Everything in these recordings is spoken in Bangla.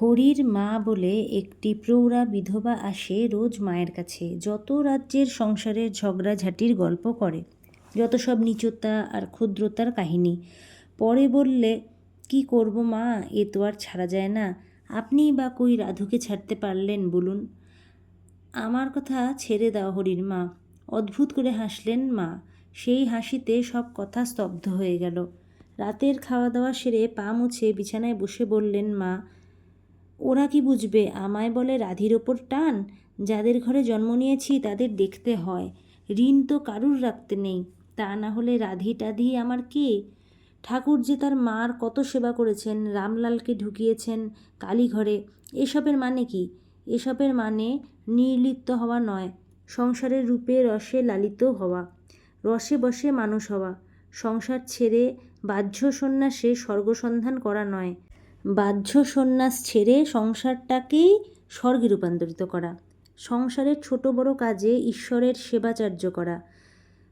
হরির মা বলে একটি প্রৌঢ়া বিধবা আসে রোজ মায়ের কাছে। যত রাজ্যের সংসারের ঝগড়াঝাটির গল্প করে, যত সব নীচতা আর ক্ষুদ্রতার কাহিনী। পরে বললে, কি করব মা, এ তো আর ছাড়া যায় না। আপনিই বা কই রাধুকে ছাড়তে পারলেন বলুন। আমার কথা ছেড়ে দাও হরির মা। অদ্ভুত করে হাসলেন মা। সেই হাসিতে সব কথা স্তব্ধ হয়ে গেল। রাতের খাওয়া দাওয়া সেরে পা মুছে বিছানায় বসে বললেন মা, ওরা কি বুঝবে আমায় বলে রাধির ওপর টান? যাদের ঘরে জন্ম নিয়েছি তাদের দেখতে হয়, ঋণ তো কারুর রাখতে নেই। তা না হলে রাধি টাধি আমার কে? ঠাকুর যে তার মার কত সেবা করেছেন, রামলালকে ঢুকিয়েছেন কালীঘরে। এসবের মানে কি? এসবের মানে নির্লিপ্ত হওয়া নয়, সংসারের রূপে রসে লালিত হওয়া, রসে বসে মানুষ হওয়া। সংসার ছেড়ে বাহ্য সন্ন্যাসে স্বর্গসন্ধান করা নয়, বাহ্য সন্ন্যাস ছেড়ে সংসারটাকেই স্বর্গে রূপান্তরিত করা। সংসারের ছোট বড় কাজে ঈশ্বরের সেবাচার্য করা,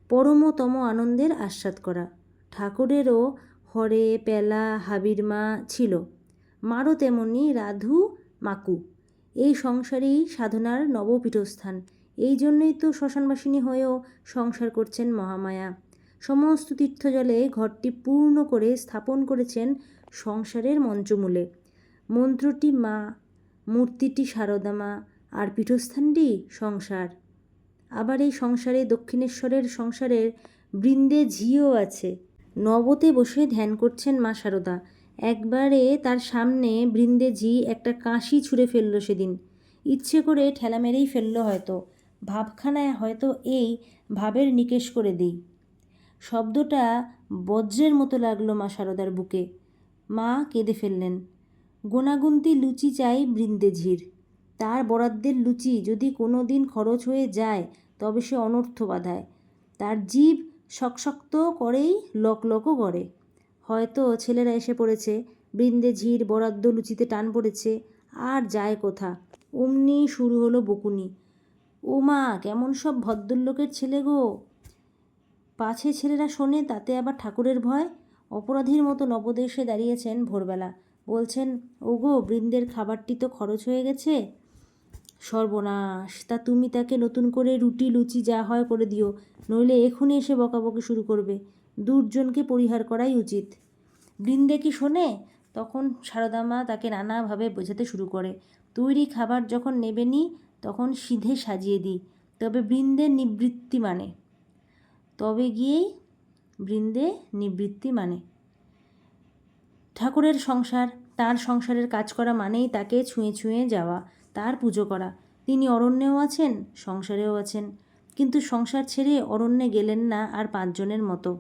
পরমতম আনন্দের আস্বাদ করা। ঠাকুরেরও হরে পেলা হাবির মা ছিল, মারও তেমনি রাধু মাকু। এই সংসারেই সাধনার নবপীঠস্থান। এই জন্যই তো শ্মশানবাসিনী হয়েও সংসার করছেন মহামায়া। সমস্ত তীর্থজলে ঘরটি পূর্ণ করে স্থাপন করেছেন সংসারের মঞ্চমূলে। মন্ত্রটি মা, মূর্তিটি সারদা মা, আর পীঠস্থানটি সংসার। আবার এই সংসারে দক্ষিণেশ্বরের সংসারের বৃন্দে ঝিও আছে। নবতে বসে ধ্যান করছেন মা সারদা। একবারে তার সামনে বৃন্দে ঝি একটা কাঁশি ছুঁড়ে ফেলল সেদিন। ইচ্ছে করে ঠেলা মেরেই ফেলল হয়তো। ভাবখানায় হয়তো এই ভাবের নিকেশ করে দিই। শব্দটা বজ্রের মতো লাগলো মা সারদার বুকে। মা কেঁদে ফেললেন। গোনাগুন্তি লুচি চাই বৃন্দে ঝির। তার বরাদ্দের লুচি যদি কোনো দিন খরচ হয়ে যায় তবে সে অনর্থ বাধায়। তার জিভ শক্ত করেই লকলকও করে। হয়তো ছেলেরা এসে পড়েছে, বৃন্দে ঝির বরাদ্দ লুচিতে টান পড়েছে, আর যায় কোথা। অমনি শুরু হলো বকুনি। ও মা, কেমন সব ভদ্রলোকের ছেলে গো! পাছে ছেলেরা শোনে তাতে আবার ঠাকুরের ভয়। অপরাধীর মতো নবদে এসে দাঁড়িয়েছেন ভোরবেলা। বলছেন, ওগো বৃন্দের খাবারটি তো খরচ হয়ে গেছে। সর্বনাশ! তা তুমি তাকে নতুন করে রুটি লুচি যা হয় করে দিও, নইলে এখনই এসে বকাবকি শুরু করবে। দুর্জনকে পরিহার করাই উচিত। বৃন্দে কি শোনে? তখন সারদা মা তাকে নানাভাবে বোঝাতে শুরু করে। তৈরি খাবার যখন নেবেনি তখন সিধে সাজিয়ে দিই, তবে বৃন্দের নিবৃত্তি মানে। তবে গিয়েই বৃন্দে নিবৃত্তি মানে। ঠাকুরের সংসার, তার সংসারের কাজ করা মানেই তাকে ছুঁয়ে ছুঁয়ে যাওয়া, তার পুজো করা। তিনি অরণ্যেও আছেন, সংসারেও আছেন, কিন্তু সংসার ছেড়ে অরণ্যে গেলেন না আর পাঁচজনের মতো।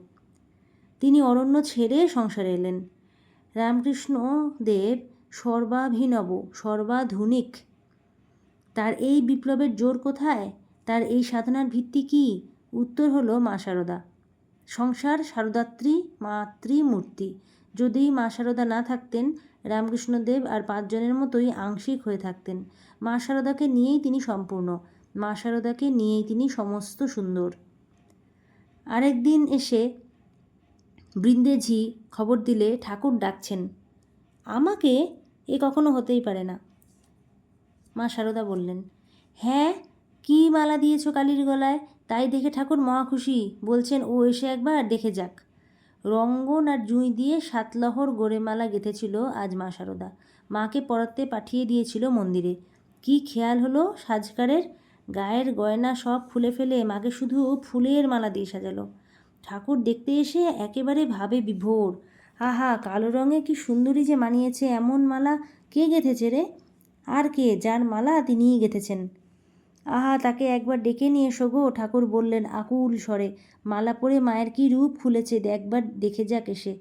তিনি অরণ্য ছেড়ে সংসারে এলেন। রামকৃষ্ণ দেব সর্বাভিনব, সর্বাধুনিক। তার এই বিপ্লবের জোর কোথায়? তার এই সাধনার ভিত্তি কী? উত্তর হলো মা সারদা। সংসার সারদাত্রী মাতৃমূর্তি। যদি মা সারদা না থাকতেন, রামকৃষ্ণদেব আর পাঁচজনের মতোই আংশিক হয়ে থাকতেন। মা সারদাকে নিয়েই তিনি সম্পূর্ণ, মা সারদাকে নিয়েই তিনি সমস্ত সুন্দর। আরেকদিন এসে বৃন্দে ঝি খবর দিলে ঠাকুর ডাকছেন। আমাকে? এ কখনো হতেই পারে না। মা সারদা বললেন, হ্যাঁ, কী মালা দিয়েছ কালীর গলায়, তাই দেখে ঠাকুর মহা খুশি। বলছেন ও এসে একবার দেখে যাক। রঙ্গন আর জুঁই দিয়ে 7 লহর গোড়েমালা গেঁথেছিল আজ মা সারদা। মাকে পরাতে পাঠিয়ে দিয়েছিল মন্দিরে। কি খেয়াল হলো সাজকারের! গায়ের গয়না সব খুলে ফেলে মাকে শুধু ফুলের মালা দিয়ে সাজালো। ঠাকুর দেখতে এসে একেবারে ভাবে বিভোর। আহা, কালো রঙে কি সুন্দরী যে মানিয়েছে এমন মালা কে গেঁথেছে রে? আর কে? যার মালা তিনিই গেঁথেছেন। আহা, তাকে একবার ডেকে নিয়ে এসো গো, ঠাকুর বললেন আকুল স্বরে। মালা পরে মায়ের কি রূপ খুলেছে একবার দেখে যাক এসে।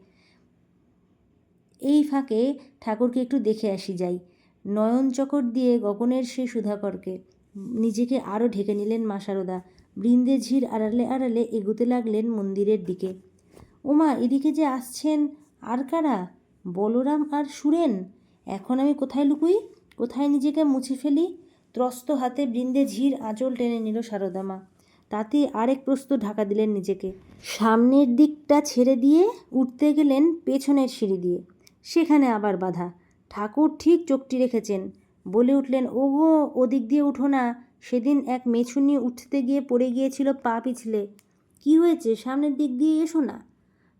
এই ফাঁকে ঠাকুরকে একটু দেখে আসি যাই। নয়ন চকর দিয়ে গগনের সে সুধাকরকে। নিজেকে আরও ঢেকে নিলেন মা সারদা। বৃন্দে ঝির আড়ালে আড়ালে এগোতে লাগলেন মন্দিরের দিকে। ওমা, এদিকে যে আসছেন আর কারা? বলরাম আর সুরেন। এখন আমি কোথায় লুকুই, কোথায় নিজেকে মুছে ফেলি? ত্রস্ত হাতে বৃন্দে ঝির আঁচল টেনে নিল সারদা মা। তাতে আরেক প্রস্ত ঢাকা দিলেন নিজেকে। সামনের দিকটা ছেড়ে দিয়ে উঠতে গেলেন পেছনের সিঁড়ি দিয়ে। সেখানে আবার বাধা। ঠাকুর ঠিক চোখটি রেখেছেন, বলে উঠলেন, ওগো ওদিক দিয়ে উঠো না, সেদিন এক মেছুনি উঠতে গিয়ে পড়ে গিয়েছিল, পা পিছলে। কি হয়েছে, সামনের দিক দিয়ে এসো না।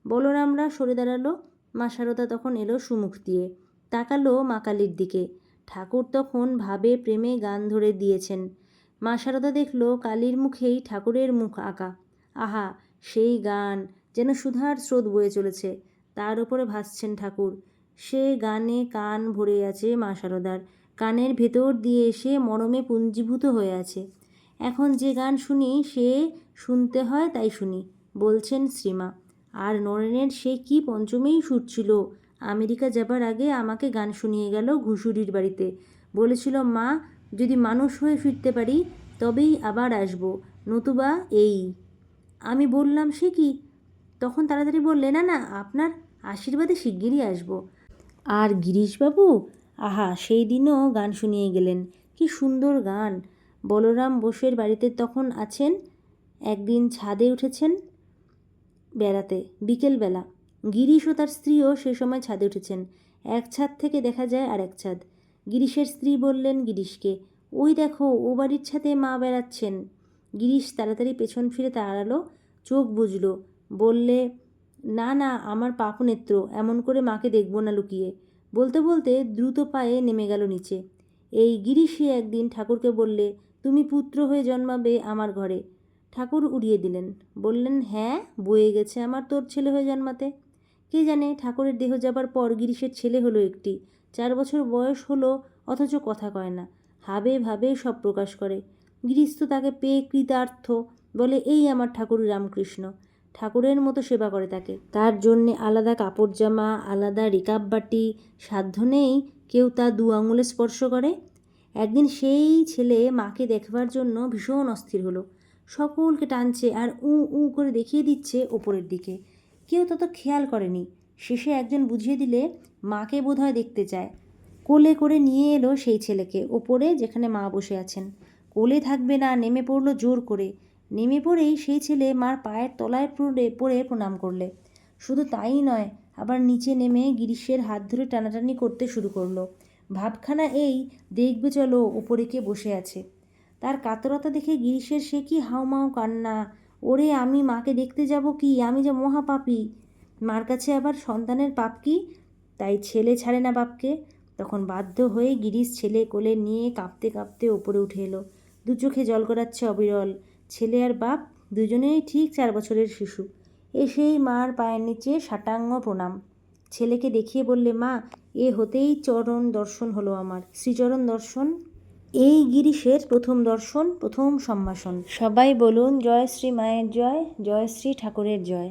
বলরামরা সরে দাঁড়ালো। মা শারদা তখন এলো সুমুখ দিয়ে, তাকালো মা কালীর দিকে। ঠাকুর তখন ভাবে প্রেমে গান ধরে দিয়েছেন। মা শারদা দেখল কালীর মুখেই ঠাকুরের মুখ আঁকা। আহা, সেই গান যেন সুধার স্রোত বয়ে চলেছে, তার উপরে ভাসছেন ঠাকুর। সে গানে কান ভরে আছে মা শারদার, কানের ভেতর দিয়ে এসে মরমে পুঞ্জীভূত হয়ে আছে। এখন যে গান শুনি সে শুনতে হয় তাই শুনি, বলছেন শ্রীমা। আর নরেনের সে কি পঞ্চমেই সুর ছিল, আমেরিকা যাবার আগে আমাকে গান শুনিয়ে গেল ঘুষুরির বাড়িতে। বলেছিল, মা, যদি মানুষ হয়ে ফিরতে পারি তবেই আবার আসব, নতুবা এই। আমি বললাম, সে কি? তখন তাড়াতাড়ি বললে, না না, আপনার আশীর্বাদে শিগগিরই আসব। আর গিরিশবাবু, আহা, সেই দিনও গান শুনিয়ে গেলেন। কি সুন্দর গান! বলরাম বোসের বাড়িতে তখন আছেন, একদিন ছাদে উঠেছেন বেড়াতে বিকেলবেলা। গিরিশ ও তার স্ত্রীও সে সময় ছাদে উঠেছেন। এক ছাদ থেকে দেখা যায় আর এক ছাদ। গিরিশের স্ত্রী বললেন গিরিশকে, ওই দেখো, ও বাড়ির ছাদে মা বেড়াচ্ছেন। গিরিশ তাড়াতাড়ি পেছন ফিরে দাঁড়ালো, চোখ বুজল। বললে, না না, আমার পাপনেত্র, এমন করে মাকে দেখব না লুকিয়ে। বলতে বলতে দ্রুত পায়ে নেমে গেল নিচে। এই গিরিশই একদিন ঠাকুরকে বললে, তুমি পুত্র হয়ে জন্মাবে আমার ঘরে। ঠাকুর উড়িয়ে দিলেন, বললেন, হ্যাঁ, বয়ে গেছে আমার তোর ছেলে হয়ে জন্মাতে। কে জানে, ঠাকুরের দেহ যাবার পর গিরিশের ছেলে হলো একটি, 4 বছর বয়স হলো, অথচ কথা কয় না, হাবে ভাবে সব প্রকাশ করে। গিরিশ তো তাকে পেয়ে কৃতার্থ, বলে, এই আমার ঠাকুর রামকৃষ্ণ। ঠাকুরের মতো সেবা করে তাকে। তার জন্যে আলাদা কাপড় জামা, আলাদা রিকাব বাটি, সাধ্য নেই কেউ তা 2 আঙুলে স্পর্শ করে। একদিন সেই ছেলে মাকে দেখবার জন্য ভীষণ অস্থির হলো, সকলকে টানছে আর উ উ করে দেখিয়ে দিচ্ছে ওপরের দিকে। কেউ তত খেয়াল করেনি। শেষে একজন বুঝিয়ে দিলে, মাকে বোধহয় দেখতে চায়। কোলে করে নিয়ে এলো সেই ছেলেকে ওপরে, যেখানে মা বসে আছেন। কোলে থাকবে না, নেমে পড়লো জোর করে। নেমে পড়েই সেই ছেলে মার পায়ের তলায় পড়ে প্রণাম করলে। শুধু তাই নয়, আবার নিচে নেমে গিরিশের হাত ধরে টানাটানি করতে শুরু করলো। ভাবখানা এই, দেখবে চলো ওপরে কে বসে আছে। তার কাতরতা দেখে গিরিশের সে কি হাউমাউ কান্না, ওরে আমি মাকে দেখতে যাব কি, আমি যে মহাপাপী। মার কাছে আবার সন্তানের পাপ কি, তাই ছেলে ছাড়ে না বাপকে। তখন বাধ্য হয়ে গিরিশ ছেলে কোলে নিয়ে কাঁপতে কাঁপতে ওপরে উঠে এলো। 2 চোখে জল গড়াচ্ছে অবিরল। ছেলে আর বাপ দুজনেই ঠিক 4 বছরের শিশু। এসেই মার পায়ের নিচে সাষ্টাঙ্গ প্রণাম। ছেলেকে দেখিয়ে বললে, মা, এ হতেই চরণ দর্শন হলো আমার, শ্রীচরণ দর্শন। এই গিরিশের প্রথম দর্শন, প্রথম সম্ভাষণ। সবাই বলুন, জয় শ্রী মায়ের জয়, জয় শ্রী ঠাকুরের জয়।